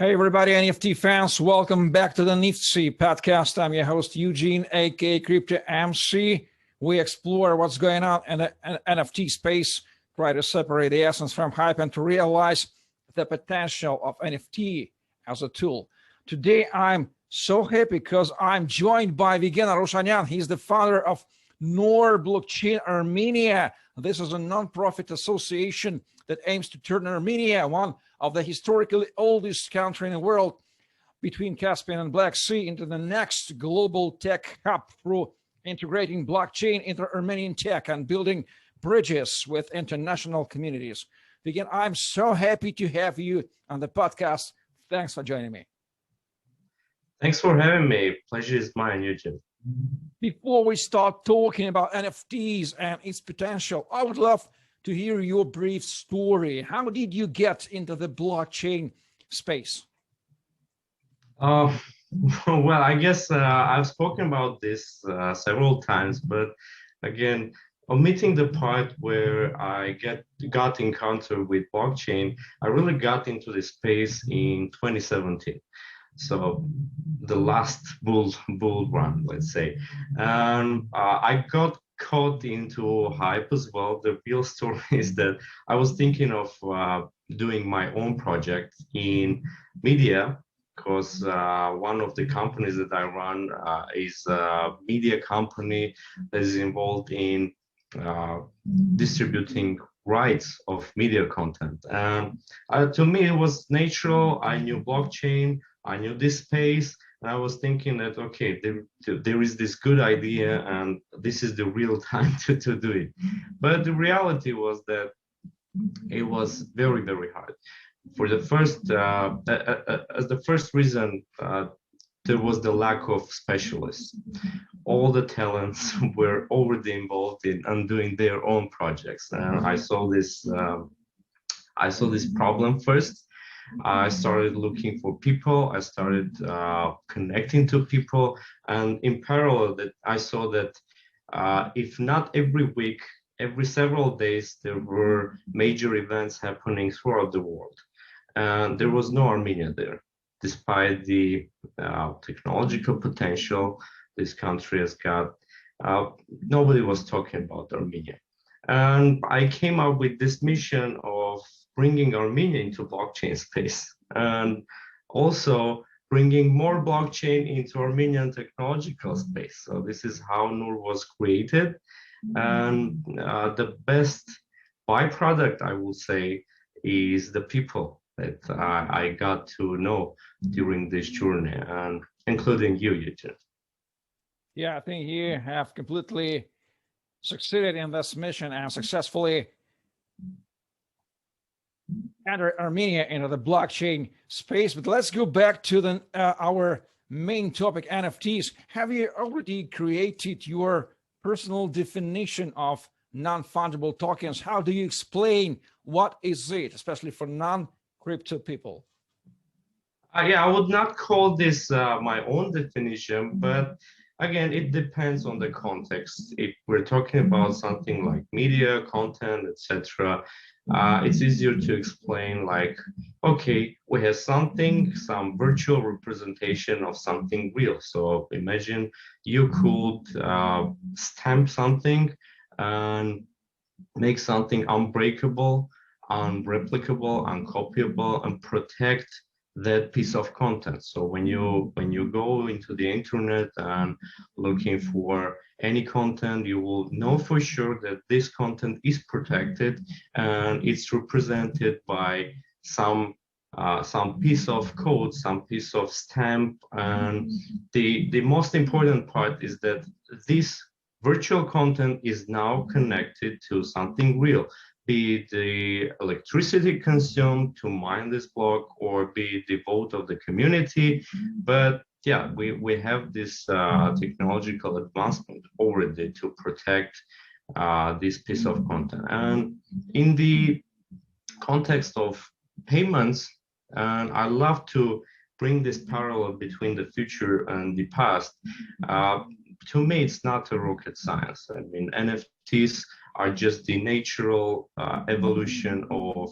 Hey everybody, NFT fans, welcome back to the NIFTSY podcast. I'm your host Eugene, aka crypto-MC. We explore what's going on in the NFT space, try to separate the essence from hype and to realize the potential of NFT as a tool. Today I'm so happy because I'm joined by Vigen Arushanyan. He's the founder of Nooor Blockchain Armenia. This is a non-profit association that aims to turn Armenia, one of the historically oldest country in the world between Caspian and Black Sea, into the next global tech hub through integrating blockchain into Armenian tech and building bridges with international communities. Vigen, I'm so happy to have you on the podcast. Thanks for joining me. Thanks for having me. Pleasure is mine, Eugene. Before we start talking about NFTs and its potential, I would love to hear your brief story. How did you get into the blockchain space? Well, I guess I've spoken about this several times, but again, omitting the part where I got encountered with blockchain, I really got into this space in 2017. So the last bull run, let's say. And I got caught into hype as well. The real story is that I was thinking of doing my own project in media, because one of the companies that I run is a media company that is involved in distributing rights of media content. And to me, it was natural. I knew blockchain, I knew this space, and I was thinking that, okay, there is this good idea and this is the real time to do it. But the reality was that it was very, very hard. For the first, as the first reason, there was the lack of specialists. All the talents were already involved in and doing their own projects. And I saw this problem first. I started looking for people. I started connecting to people, and in parallel, that I saw that if not every week, every several days, there were major events happening throughout the world, and there was no Armenia there, despite the technological potential this country has got. Nobody was talking about Armenia, and I came up with this mission of bringing Armenia into blockchain space, and also bringing more blockchain into Armenian technological space. So this is how Nooor was created. And the best byproduct, I will say, is the people that I got to know during this journey, and including you, Eugene. Yeah, I think you have completely succeeded in this mission and successfully enter Armenia into the blockchain space. But let's go back to our main topic, NFTs. Have you already created your personal definition of non-fungible tokens? How do you explain what is it, especially for non-crypto people? Yeah, I would not call this my own definition, but again, it depends on the context. If we're talking about something like media, content, etc., it's easier to explain like, okay, we have something, some virtual representation of something real. So imagine you could stamp something and make something unbreakable, unreplicable, uncopyable, and protect that piece of content. So when you go into the internet and looking for any content, you will know for sure that this content is protected and it's represented by some piece of code, some piece of stamp. And the most important part is that this virtual content is now connected to something real, be it the electricity consumed to mine this block, or be it the vote of the community. But yeah, we have this technological advancement already to protect this piece of content. And in the context of payments, and I love to bring this parallel between the future and the past. To me, it's not a rocket science. I mean, NFTs are just the natural evolution of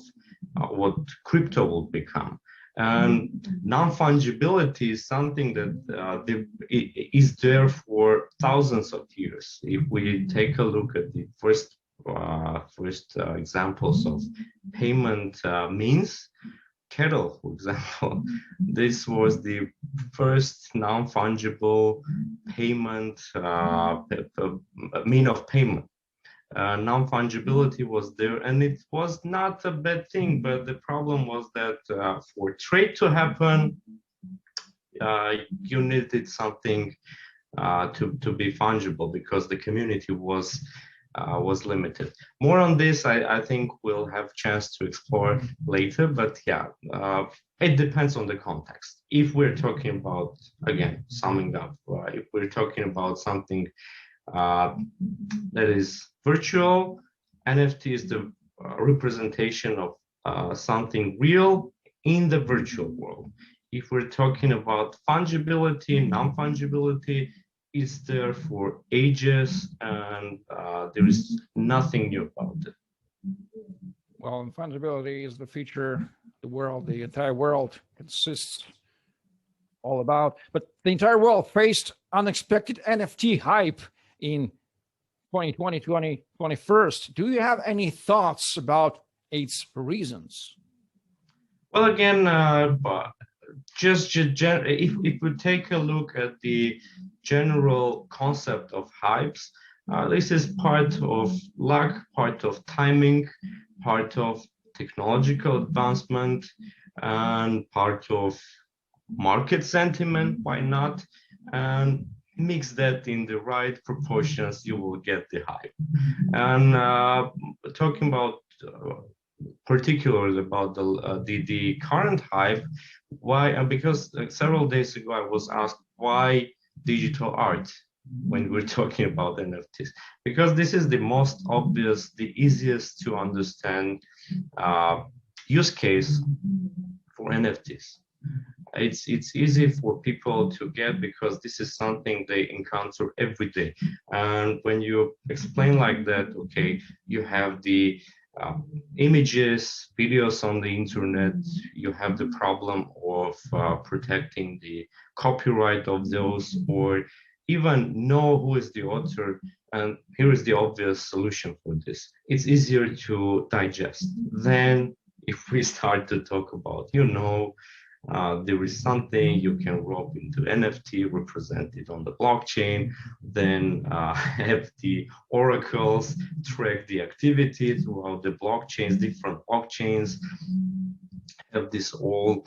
what crypto will become. And non-fungibility is something that is there for thousands of years. If we take a look at the first examples of payment means, cattle, for example, this was the first non-fungible payment mean of payment. Non-fungibility was there, and it was not a bad thing, but the problem was that for trade to happen, you needed something to be fungible, because the community was limited. More on this, I think we'll have chance to explore later, but yeah, it depends on the context. If we're talking about, again, summing up, if we're talking about something that is virtual, NFT is the representation of something real in the virtual world. If we're talking about fungibility, non-fungibility, is there for ages, and there is nothing new about it. Well, fungibility is the feature the entire world consists all about. But the entire world faced unexpected NFT hype in 2020, 2021. Do you have any thoughts about its reasons? Well, again, if we take a look at the general concept of hypes, this is part of luck, part of timing, part of technological advancement, and part of market sentiment. Why not? And mix that in the right proportions, you will get the hype. And talking about particularly about the current hype, why? Because several days ago I was asked why digital art when we're talking about NFTs, because this is the most obvious, the easiest to understand use case for NFTs. It's easy for people to get, because this is something they encounter every day. And when you explain like that, okay, you have the images, videos on the internet, you have the problem of protecting the copyright of those, or even know who is the author. And here is the obvious solution for this. It's easier to digest. Then if we start to talk about, there is something you can rope into NFT, represent it on the blockchain, then have the oracles track the activity throughout the blockchains, different blockchains, have this all,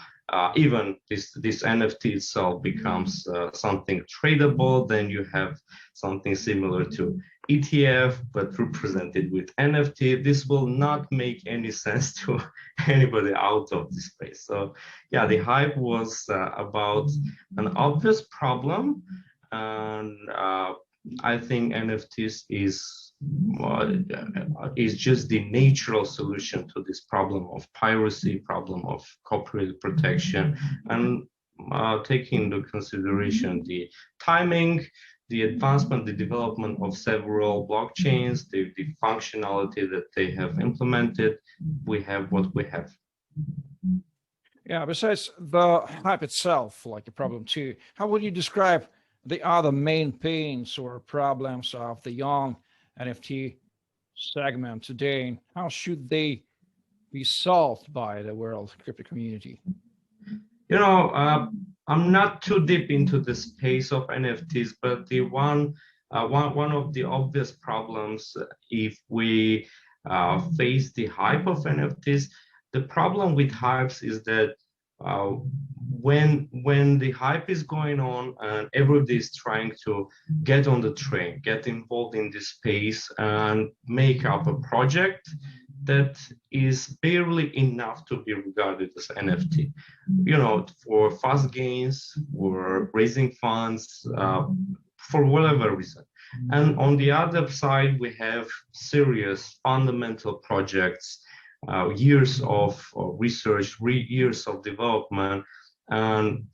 even this NFT itself becomes something tradable. Then you have something similar to ETF, but represented with NFT. This will not make any sense to anybody out of this space. So yeah, the hype was about an obvious problem, and I think NFTs is just the natural solution to this problem of piracy, problem of copyright protection, and taking into consideration the timing, the advancement, the development of several blockchains, the functionality that they have implemented, we have what we have. Yeah, besides the hype itself, like a problem too, how would you describe the other main pains or problems of the young NFT segment today, and how should they be solved by the world crypto community? I'm not too deep into the space of NFTs, but the one of the obvious problems, if we face the hype of NFTs, the problem with hypes is that when the hype is going on and everybody is trying to get on the train, get involved in this space and make up a project that is barely enough to be regarded as NFT, for fast gains, for raising funds, for whatever reason. And on the other side, we have serious fundamental projects, years of research, years of development, and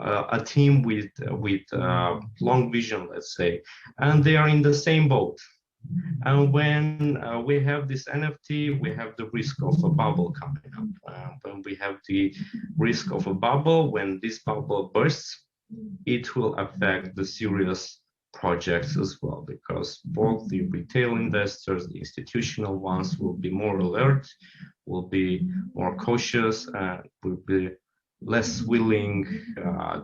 a team with long vision, let's say, and they are in the same boat. And when we have this NFT, we have the risk of a bubble coming up. When we have the risk of a bubble, when this bubble bursts, it will affect the serious projects as well, because both the retail investors, the institutional ones, will be more alert, will be more cautious, and will be less willing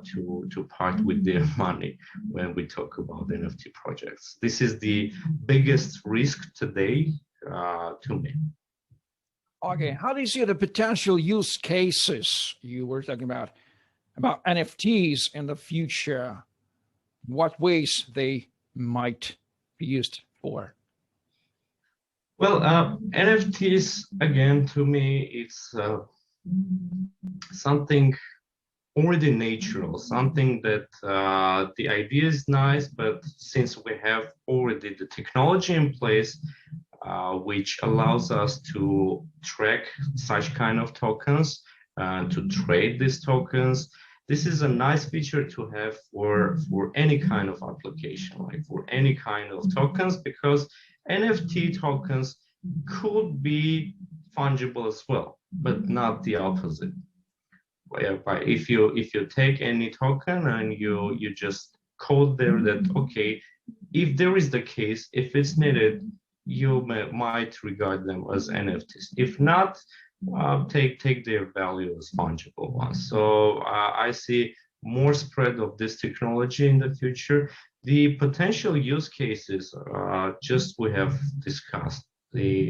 to part with their money when we talk about NFT projects. This is the biggest risk today to me. Okay, how do you see the potential use cases you were talking about NFTs in the future? What ways they might be used for? Well, NFTs, again, to me, it's something already natural, something that the idea is nice, but since we have already the technology in place, which allows us to track such kind of tokens, to trade these tokens, this is a nice feature to have for any kind of application, like for any kind of tokens, because NFT tokens could be fungible as well, but not the opposite. If you take any token and you just code there that, okay, if there is the case, if it's needed, you might regard them as NFTs. If not, take their value as fungible ones. So I see more spread of this technology in the future. The potential use cases, just we have discussed,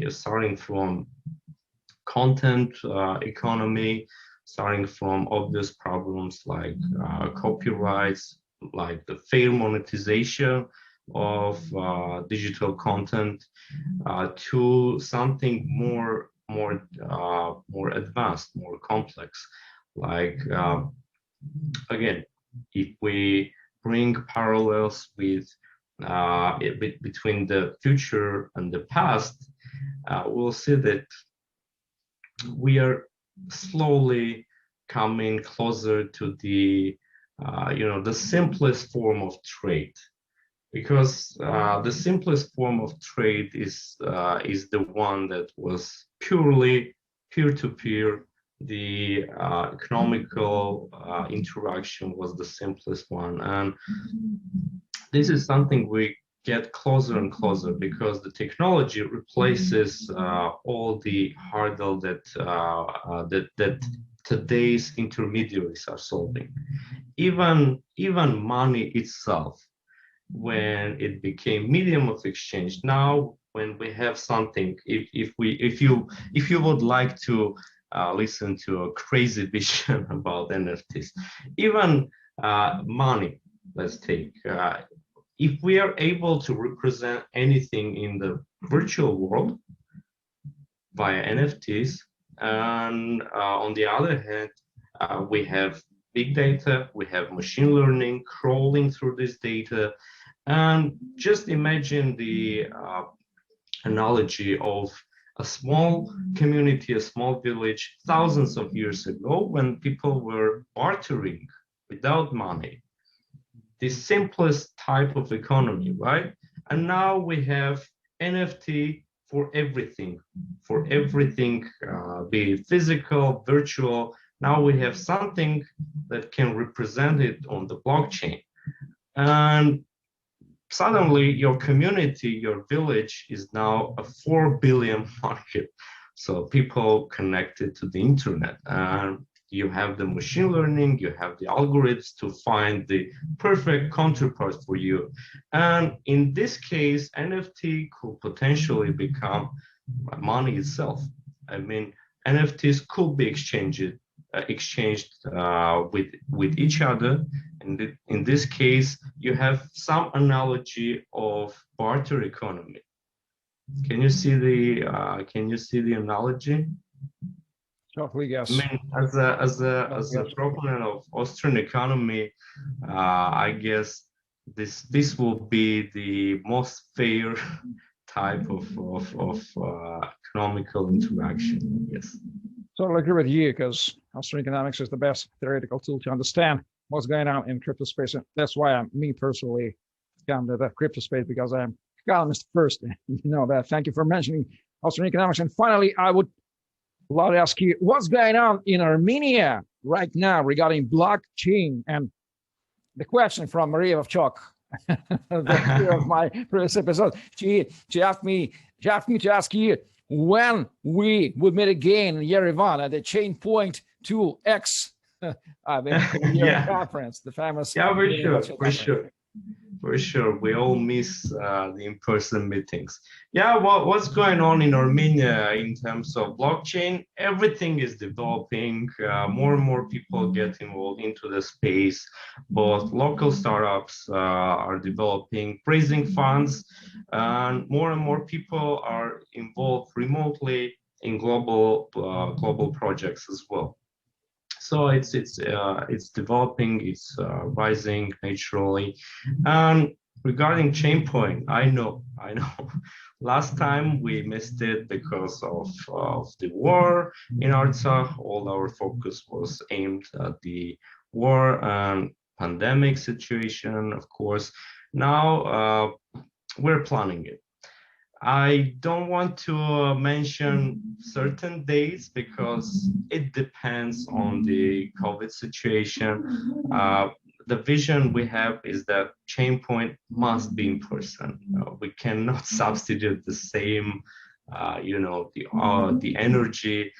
starting from content economy, starting from obvious problems like copyrights, like the fair monetization of digital content, to something more advanced, more complex. Like again, if we bring parallels with between the future and the past, we'll see that we are slowly coming closer to the the simplest form of trade, because the simplest form of trade is the one that was purely peer-to-peer. The economical interaction was the simplest one, and this is something we get closer and closer, because the technology replaces all the hurdle that today's intermediaries are solving. Even money itself, when it became medium of exchange, now when we have something, if you would like to listen to a crazy vision about NFTs, even money, let's take. If we are able to represent anything in the virtual world via NFTs, and on the other hand, we have big data, we have machine learning crawling through this data, and just imagine the analogy of a small community, a small village, thousands of years ago, when people were bartering without money. The simplest type of economy, right? And now we have NFT for everything, be it physical, virtual. Now we have something that can represent it on the blockchain. And suddenly your community, your village is now a 4 billion market. So people connected to the internet, and you have the machine learning, you have the algorithms to find the perfect counterpart for you. And in this case, NFT could potentially become money itself. I mean, NFTs could be exchanged with each other. And in this case, you have some analogy of barter economy. Can you see the analogy? Totally, yes. I mean, as a proponent of Austrian economy, I guess this will be the most fair type of economical interaction. Yes. Totally agree with you, because Austrian economics is the best theoretical tool to understand what's going on in crypto space. And that's why me personally come to the crypto space, because I'm economist first. You know that. Thank you for mentioning Austrian Economics. And finally, I would love to ask you what's going on in Armenia right now regarding blockchain. And the question from Maria Vovchok, the hero of my previous episode, she asked me to ask you when we would meet again in Yerevan at the Chainpoint2Х Conference, the famous. Yeah, for sure. We all miss the in-person meetings. Yeah, what's going on in Armenia in terms of blockchain? Everything is developing. More and more people get involved into the space. Both local startups are developing, raising funds, and more people are involved remotely in global projects as well. So it's developing, it's rising naturally. And regarding Chainpoint, I know. Last time we missed it because of the war in Artsakh. All our focus was aimed at the war and pandemic situation, of course. Now we're planning it. I don't want to mention certain dates because it depends on the COVID situation. The vision we have is that Chainpoint must be in person. We cannot substitute the same, the energy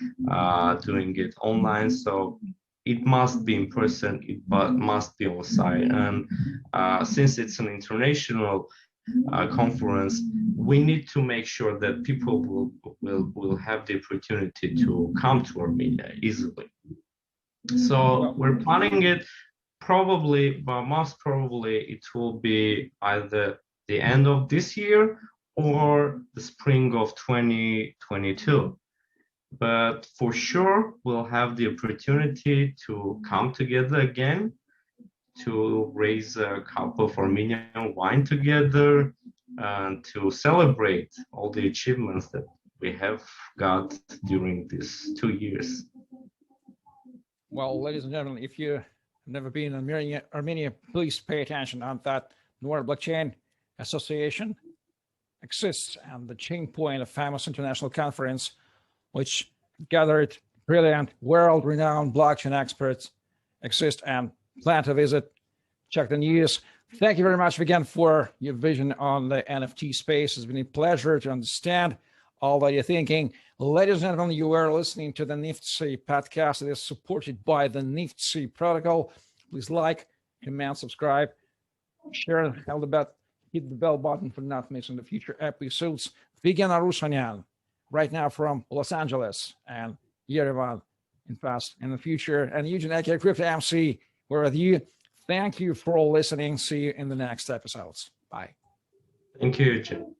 doing it online. So it must be in person. It must be on site. And since it's an international conference, we need to make sure that people will have the opportunity to come to Armenia easily. So we're planning it but most probably it will be either the end of this year or the spring of 2022. But for sure, we'll have the opportunity to come together again to raise a cup of Armenian wine together and to celebrate all the achievements that we have got during these 2 years. Well, ladies and gentlemen, if you've never been in Armenia, please pay attention on that. Nooor Blockchain Association exists, and the Chainpoint, a famous international conference, which gathered brilliant, world-renowned blockchain experts, exist and plan to visit. Check the news. Thank you very much again for your vision on the NFT space. It's been a pleasure to understand all that you're thinking. Ladies and gentlemen, you are listening to the NIFTSY podcast. It is supported by the NIFTSY protocol. Please like, comment, subscribe, share, hit the bell button for not missing the future episodes. Vigen Arushanyan, right now from Los Angeles and Yerevan in the future. And Eugene, aka crypto-MC, we're with you. Thank you for listening. See you in the next episodes. Bye. Thank you, Eugene.